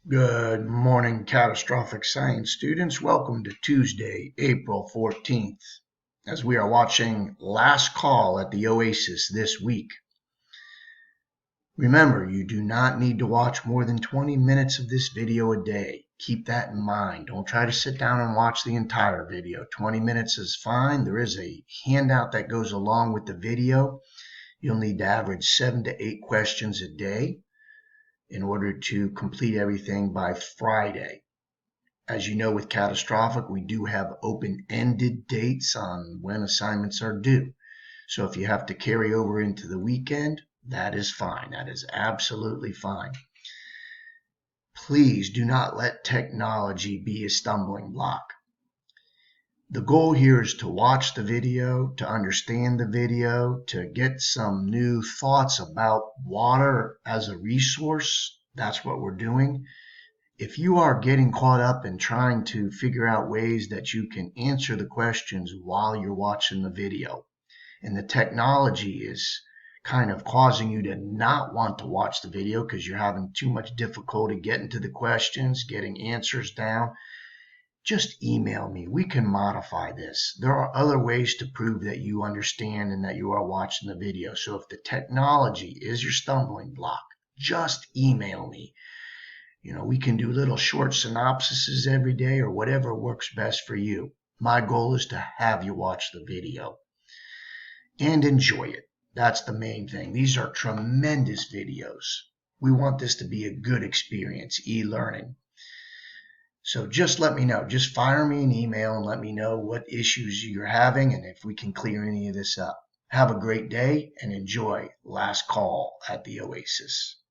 Good morning, catastrophic science students. Welcome to Tuesday, April 14th, as we are watching Last Call at the Oasis this week. Remember, you do not need to watch more than 20 minutes of this video a day. Keep that in mind. Don't try to sit down and watch the entire video. 20 minutes is fine. There is a handout that goes along with the video. You'll need to average 7 to 8 questions a day in order to complete everything by Friday. As you know, with Catastrophic, we do have open-ended dates on when assignments are due. So if you have to carry over into the weekend, that is fine. That is absolutely fine. Please do not let technology be a stumbling block. The goal here is to watch the video, to understand the video, to get some new thoughts about water as a resource. That's what we're doing. If you are getting caught up in trying to figure out ways that you can answer the questions while you're watching the video, and the technology is kind of causing you to not want to watch the video because you're having too much difficulty getting to the questions, getting answers down, just email me. We can modify this. There are other ways to prove that you understand and that you are watching the video. So if the technology is your stumbling block, just email me. We can do little short synopsises every day or whatever works best for you. My goal is to have you watch the video and enjoy it. That's the main thing. These are tremendous videos. We want this to be a good experience, e-learning. So just let me know. Just fire me an email and let me know what issues you're having and if we can clear any of this up. Have a great day and enjoy Last Call at the Oasis.